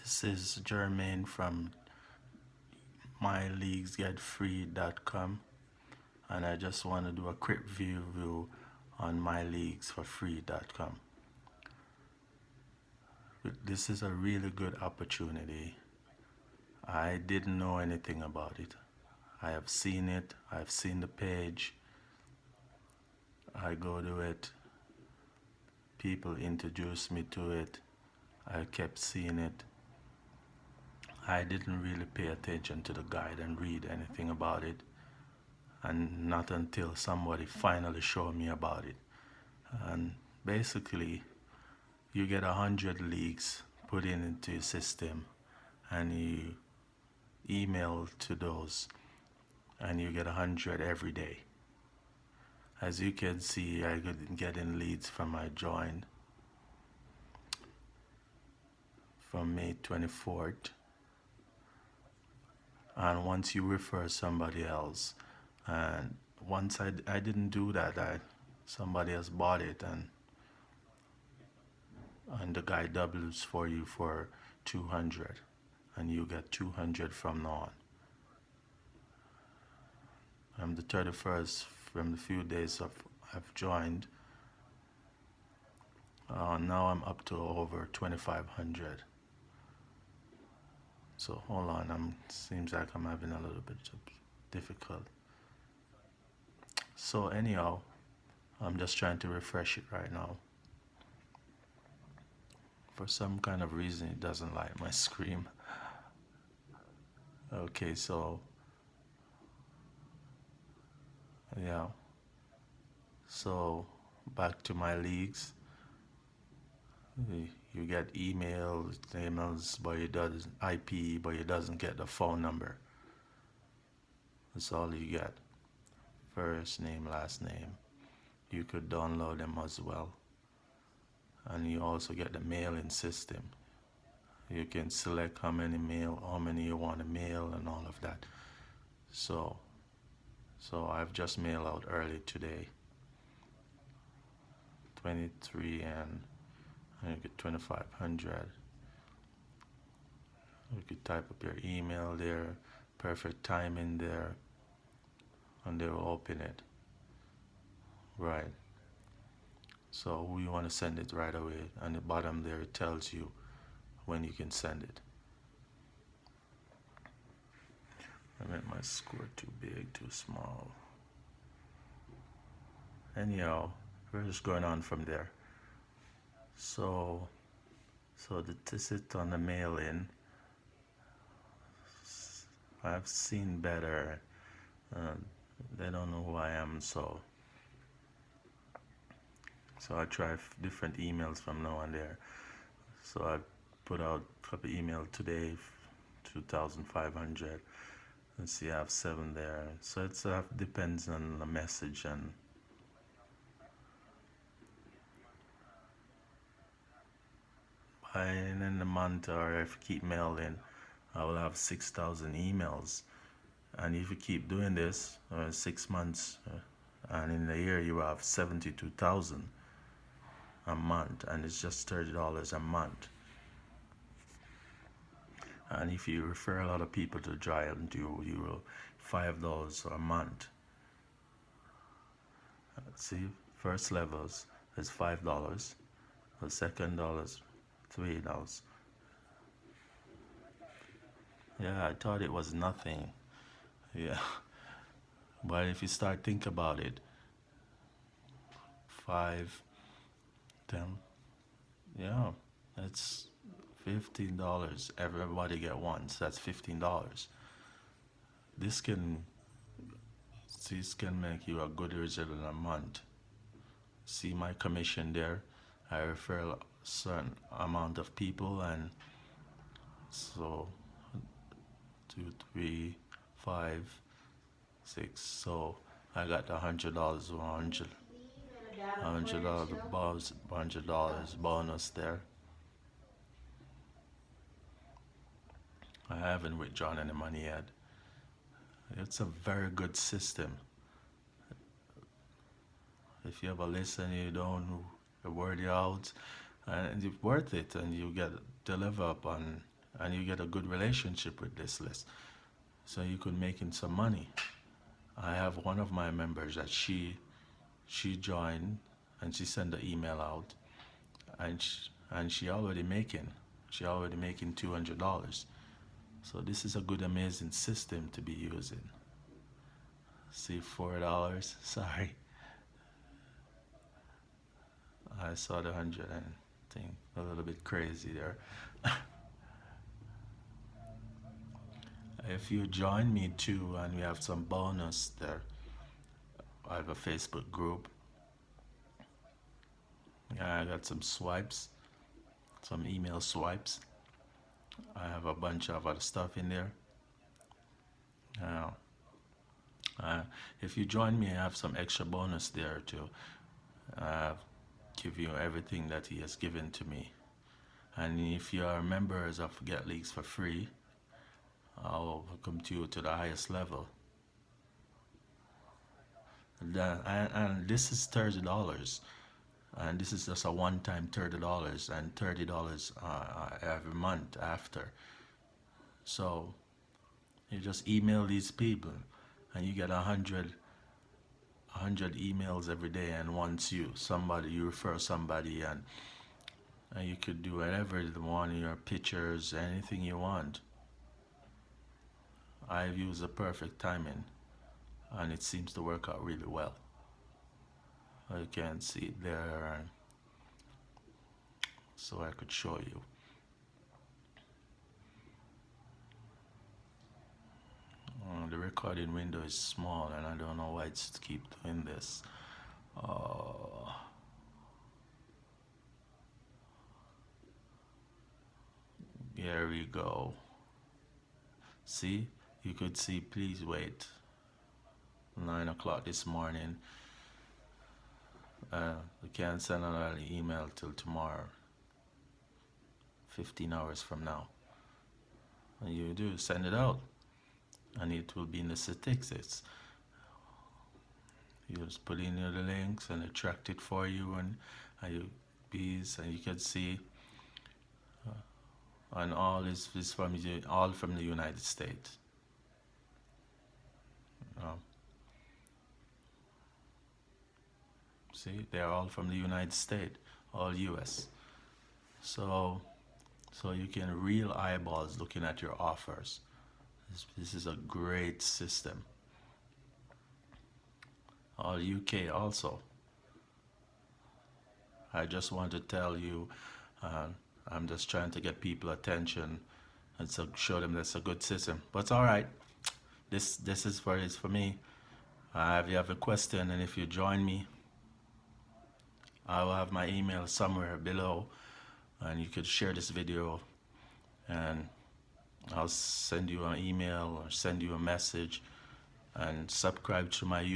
This is Jermaine from myleaguesgetfree.com, and I just want to do a quick review on myleaguesforfree.com. This is a really good opportunity. I didn't know anything about it. I have seen it, I've seen the page, I go to it, people introduced me to it, I kept seeing it. I didn't really pay attention to the guide and read anything about it, and not until somebody finally showed me about it. And basically, you get 100 leagues put into your system, and you email to those, and you get 100 every day. As you can see, I could get in leads from my join from May 24th. And once you refer somebody else, and once I didn't do that, somebody else bought it, and the guy doubles for you for 200, and you get 200 from now on. I'm the 31st from the few days I've joined. Now I'm up to over 2,500. So hold on, seems like I'm having a little bit of difficult. So anyhow, I'm just trying to refresh it right now. For some kind of reason, it doesn't like my screen. Okay, so yeah. So back to my leagues. You get emails, but it doesn't IP, but it doesn't get the phone number. That's all you get. First name, last name. You could download them as well. And you also get the mailing system. You can select how many you want to mail and all of that. So I've just mailed out early today. 23 and you get 2,500. You could type up your email there, perfect timing there, and they will open it. Right. So we want to send it right away, and the bottom there it tells you when you can send it. I made my score too big, too small. Anyhow, we're just going on from there. So this is on the mail-in. I've seen better. They don't know who I am, so I try different emails from now and there. So I put out a couple emails today, 2,500. Let's see, I have 7 there. So it depends on the message, and by the end of the month, or if you keep mailing, I will have 6,000 emails. And if you keep doing this 6 months, and in a year you have 72,000 a month, and it's just $30 a month. And if you refer a lot of people to join, you will $5 a month. See, first levels is $5. The second dollars, $3. Yeah, I thought it was nothing. Yeah, but if you start think about it, 5, 10, yeah, that's $15. Everybody get once. That's $15. This can make you a good result in a month. See my commission there. I refer a certain amount of people, and so 2, 3, 5, 6. So I got $100, $100 bonus there. I haven't withdrawn any money yet. It's a very good system. If you have a list and you don't word it out, and it's worth it, and you get deliver up on and you get a good relationship with this list, so you could making some money. I have one of my members that she joined, and she sent the email out, and she already making $200. So this is a good, amazing system to be using. See, $4. Sorry, I saw the 100 and think a little bit crazy there. If you join me too, and we have some bonus there. I have a Facebook group. Yeah, I got some swipes, some email swipes. I have a bunch of other stuff in there. Uh, if you join me, I have some extra bonus there to give you everything that he has given to me. And if you are members of Get Leaks for free, I'll welcome you to the highest level. And this is $30, and this is just a one-time $30, and $30 every month after. So you just email these people, and you get 100 emails every day. And once you refer somebody, and you could do whatever you want, your pictures, anything you want. I've used the perfect timing, and it seems to work out really well. You can see it there, so I could show you. The recording window is small, and I don't know why it's keep doing this. Here we go. See, you could see, please wait. 9 o'clock this morning. We can't send another email till tomorrow, 15 hours from now. And you do send it out, and it will be in the statistics. You just put in the links and attract it for you, and you can see, and all is from the United States. See, they're all from the United States, all US. So you can real eyeballs looking at your offers. This is a great system. All UK also. I just want to tell you, I'm just trying to get people attention and so show them that's a good system. But it's all right. This is for me. If you have a question, and if you join me, I will have my email somewhere below, and you could share this video, and I'll send you an email or send you a message, and subscribe to my YouTube.